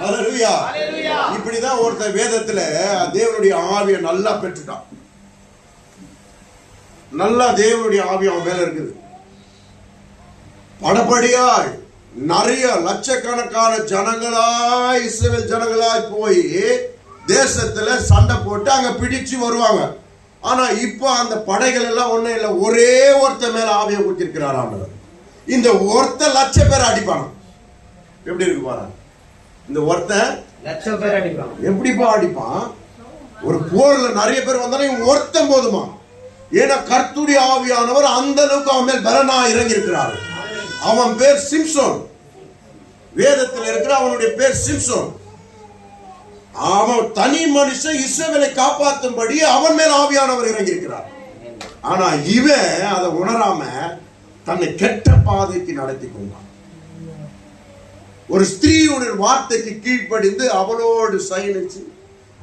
ஹல்லேலூயா. இப்படிதான் ஒருத்தர் வேதத்துல தேவனுடைய ஆவியை நல்லா பெற்றுட்டான். நல்லா தேவனுடைய ஆவி அவன் மேல இருக்குது. படபடியாய் நிறைய லட்சக்கணக்கான ஜனங்களாய் இஸ்ரவேல் ஜனங்களாய் போய் தேசத்துல சண்டை போட்டு அங்க பிடிச்சு வருவாங்க. ஆனா இப்ப அந்த படைகள் எல்லாம் ஒண்ணும் இல்ல, ஒரே ஒருத்த மேல ஆவியை ஊத்திருக்கிறார் ஆண்டவர். இந்த ஒருத்த லட்சம் பேர் அடிப்பாங்க. எப்படி இருக்கு பாரு, இந்த ஒருத்த லட்சம் பேர் அடிப்பான். எப்படிப்பா அடிப்பான்? ஒரு போர்ல நிறைய பேர் வந்தாலும் ஒருத்தன் போதுமா? ஏன்னா கர்த்தருடைய ஆவியானவர் அந்த அளவுக்கு அவன் மேல் பலனா இறங்கி இருக்கிறார். அவன் பேர் சிம்சோன். வேதத்தில் இருக்கிற அவனுடைய பேர் சிம்சோன். அவன் தனி மனுஷன் இஸ்ரவேலை காப்பாற்றும்படி அவன் மேல் ஆவியானவர் இறங்கி இருக்கிறார். ஆனா இவன் அதை உணராம தன்னை கெட்ட பாதைக்கு நடத்தி கொண்டான். ஒரு ஸ்திரீயுடைய வார்த்தைக்கு கீழ்ப்படிந்து அவளோடு சயனிச்சு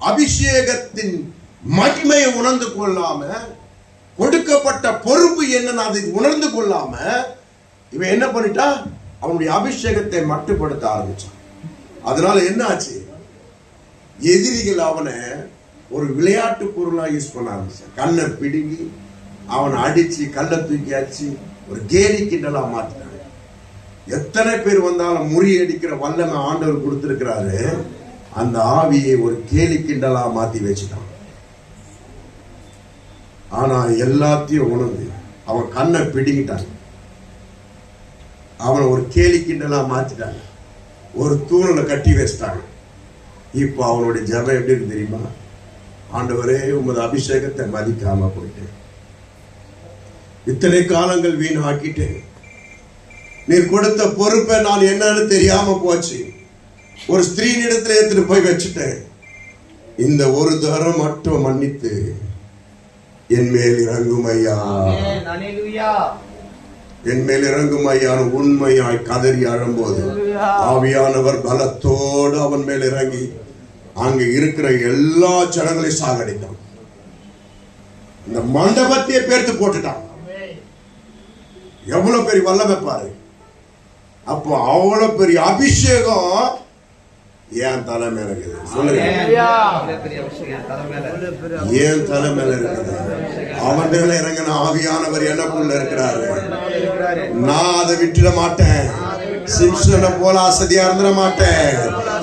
அபிஷேகத்தின் மகிமையை உணர்ந்து கொள்ளாம, கொடுக்கப்பட்ட பொறுப்பு என்னன்னு அதை உணர்ந்து கொள்ளாம இவன் என்ன பண்ணிட்டா, அவனுடைய அபிஷேகத்தை மட்டுப்படுத்த ஆரம்பிச்சான். அதனால என்ன ஆச்சு, எதிரிகள் அவனை ஒரு விளையாட்டு பொருளா யூஸ் பண்ண ஆரம்பிச்சான். கண்ணை பிடுங்கி அவனை அடிச்சு கல்லை தூக்கி அடிச்சு ஒரு கேலி கிண்டலா மாத்தினாங்க. எத்தனை பேர் வந்தாலும் முறியடிக்கிற வல்லமை ஆண்டவர் கொடுத்திருக்கிறாரு, அந்த ஆவியை ஒரு கேலி கிண்டலா மாத்தி வச்சுட்டான். ஆனா எல்லாத்தையும் உணர்ந்து அவன் கண்ணை பிடிங்கிட்டான். அவனை ஒரு கேலி கிண்டலா மாத்திட்டாங்க. ஒரு தூணல கட்டி வச்சிட்டாங்க. இப்ப அவனுடைய ஜெபம் எப்படி இருக்கு தெரியுமா? ஆண்டவரே, உமது அபிஷேகத்தை மதிக்காம போயிட்டேன், இத்தனை காலங்கள் வீணாக்கிட்டேன், நீர் கொடுத்த பொறுப்பை நான் என்னன்னு தெரியாம போச்சு, ஒரு ஸ்திரீனிடத்துல எடுத்துட்டு போய் வச்சுட்டேன், இந்த ஒரு தரம் மட்டும் மன்னித்து என் மேல் இறங்கும் ஐயா, என் மேல் இறங்கும் ஐயான்னு உண்மையாய் கதறி அழும்போது ஆவியானவர் பலத்தோடு அவன் மேல் இறங்கி அங்க இருக்கிற எல்லா ஜனங்களையும் சாகடித்தான். இந்த மண்டபத்தையே பேர்த்து போட்டுட்டான். எவ்வளவு பெரிய வல்லமை பாரு. அப்போ அவ்வளவு பெரிய அபிஷேகம் ஏன் தலை மேல இருக்குது? சொல்லுங்க, ஏன் தலை மேல இருக்குது? அவன் மேல இறங்கின ஆவியானவர் எனக்குள்ள இருக்கிறாரு. நான் அதை விட்டுட மாட்டேன். சிம்சனை போல அசதியா இருந்துட மாட்டேன்.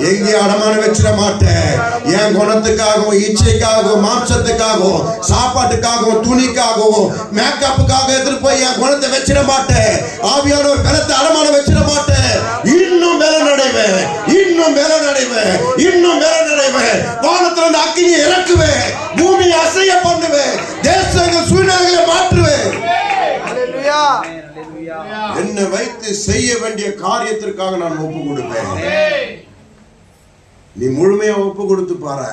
எங்கேயும் அடமான வச்சிட மாட்டேன். என் குணத்துக்காகவும் இச்சைக்காகவும் மாம்சத்துக்காகவும் சாப்பாட்டுக்காகவும் துணிக்காகவும் மேக்கப்புக்காக எடுத்துட்டு போய் என் குணத்தை வச்சிட மாட்டேன். ஆவியானவர் பலத்தை அடமான வச்சிட மாட்டேன். இன்னும் மேல நடைவேன், இன்னும் மேல நடைவேன், இன்னும் மேல நடைவேன். வானத்துல அக்கினியை இறக்குவேன், பூமியை அசைய பண்ணுவேன், தேசங்கள் சூழ்நிலைகளை மாற்றுவேன். என்னை வைத்து செய்ய வேண்டிய காரியத்திற்காக நான் ஒப்பு கொடுப்பேன். நீ முழுமையா ஒப்பு கொடுத்து பாரு,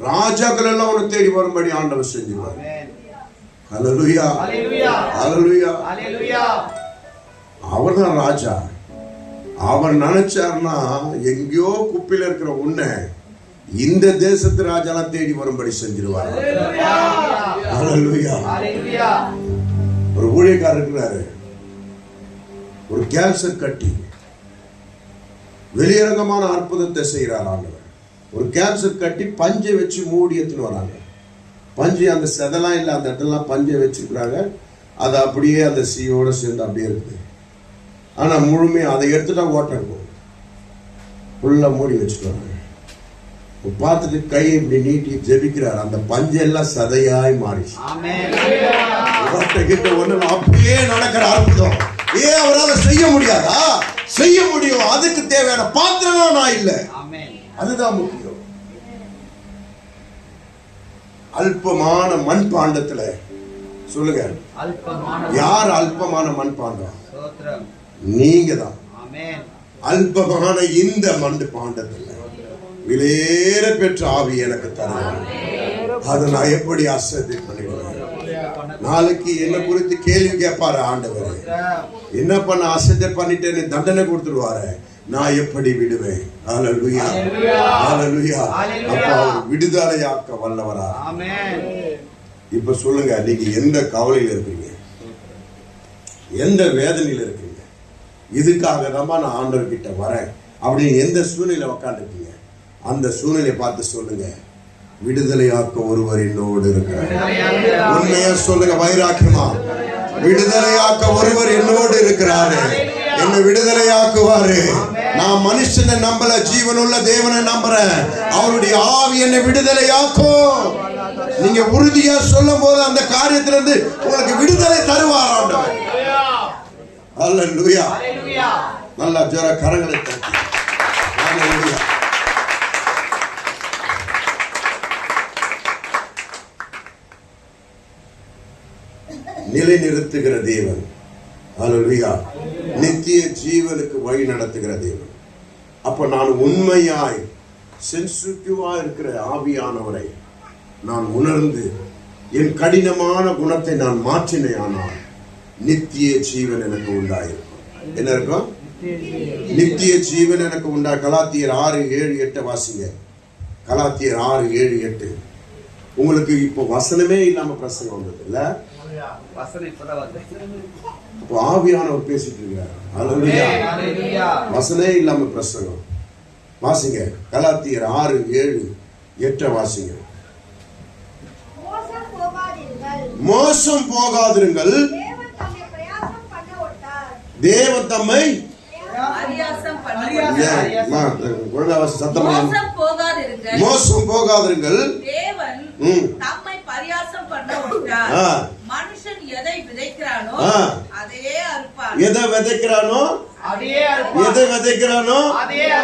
ராஜாக்கள் எல்லாம் உன்னை தேடி வரும்படி ஆண்டவர் செஞ்சுவார். ஹல்லேலூயா, ஹல்லேலூயா, ஹல்லேலூயா. அவர்தான் ராஜா. அவர் நினைச்சார்னா எங்கேயோ குப்பையில இருக்கிற உன்னை இந்த தேசத்து ராஜாலாம் தேடி வரும்படி செஞ்சிருவார். ஹல்லேலூயா. ஒரு ஊழியக்காரர் இருக்கிறாரு, ஒரு கேன்சர் கட்டி வெளியரங்கமான அற்புதத்தை செய்யறார் ஆண்டவர். ஒரு கேன்சர் கட்டி பஞ்சை வச்சு மூடி எடுத்துன்னு வராங்க. பஞ்சு அந்த செதலாம் இல்லை, அந்த இடத்துல பஞ்சை வச்சிருக்கிறாங்க. அது அப்படியே அந்த சீயோட சேர்ந்து அப்படியே இருக்குது. ஆனா முழுமையா அதை எடுத்துட்டா ஓட்டம் இருக்கும். ஃபுல்லா மூடி வச்சுட்டு வராங்க. பார்த்துட்டு கை இப்படி நீட்டி ஜெபிக்கிறார். அந்த பஞ்செல்லாம் சதையாய் மாறிச்சு. கிட்ட ஒண்ணு அப்படியே நடக்கிற அற்புதம். ஏன் அவரால் செய்ய முடியாதா? செய்ய முடியும். அதுக்கு தேவையான பாத்திரம் நான் இல்லை. அதுதான் முக்கியம். அல்பமான மண்பாண்டத்துல சொல்லுங்க, யார் அல்பமான மண்பாண்டம்? நீங்க தான். அல்பமான இந்த மண் பாண்டத்துல விலையேற பெற்ற ஆவி எனக்கு தருவாங்க. அதை நான் எப்படி அசதி பண்ணிடுவேன்? நாளைக்கு என்ன குறித்து கேள்வி கேட்பாரு ஆண்டவர். என்ன பண்ண அசதி பண்ணிட்டு தண்டனை கொடுத்துருவாரு. நான் எப்படி விடுவேன்? ஹல்லேலூயா, ஹல்லேலூயா. அப்ப அவர் விடுதலையாக்க வல்லவரா. இப்ப சொல்லுங்க, நீங்க எந்த கவலையில இருக்கீங்க? எந்த வேதனையில இருக்கீங்க? இதுக்காக தான் நான் ஆண்டவர் கிட்ட வரேன். அப்படின்னு எந்த சூழ்நிலை உட்காந்துருக்கீங்க, அந்த சூழ்நிலையை பார்த்து சொல்லுங்க, விடுதலையாக்க ஒருவர் என்னோடு இருக்கிறார். உண்மையா சொல்லுங்க, வைராக்கியமா, விடுதலையாக்க ஒருவர் என்னோடு இருக்கிறாரு, என்ன விடுதலையாக்குவாரு. நான் மனுஷனை நம்பல, ஜீவனுள்ள தேவனை நம்புறேன். அவருடைய ஆவி என்னை விடுதலையாக்கும். நீங்க உறுதியா சொல்லும் போது அந்த காரியத்திலிருந்து உங்களுக்கு விடுதலை தருவார் ஆண்டவர். அல்லேலூயா. நல்லா ஜோர கரங்களை தட்டி அல்லேலூயா. நிலைநிறுத்துகிற தேவன், அல்லேலூயா, நித்திய ஜீவனுக்கு வழி நடத்துகிற தேவன். அப்ப நான் உண்மையாய் சென்சிட்டிவா இருக்கிற ஆவியானவரை நான் உணர்ந்து என் கடினமான குணத்தை நான் மாற்றினேயானால் நித்திய ஜீவன் எனக்கு உண்டாயிருக்கும். என்ன இருக்கும்? நித்திய ஜீவன் எனக்கு உண்டா. கலாத்தியர் 6:7-8 வாசிங்க. கலாத்தியர் 6:7-8. உங்களுக்கு இப்போ வசனமே இல்லாம பிரசங்கம் வந்தது இல்ல? அப்போ ஆவியானவர் பேசிட்டு இருக்கிறார். அல்லேலூயா. வசனமே இல்லாம பிரசங்கம். வாசிங்க கலாத்தியர் 6:7-8 வாசிங்க. மோசம் போகாதிருங்கள், தேவன் தம்மை மோசம் போகாதிருங்கள், தேவன் தம்மை பரியாசம் பண்ண விட்டார். மனுஷன் எதை விதைக்கிறானோ அதையே அறுப்பான். எதை விதைக்கிறானோ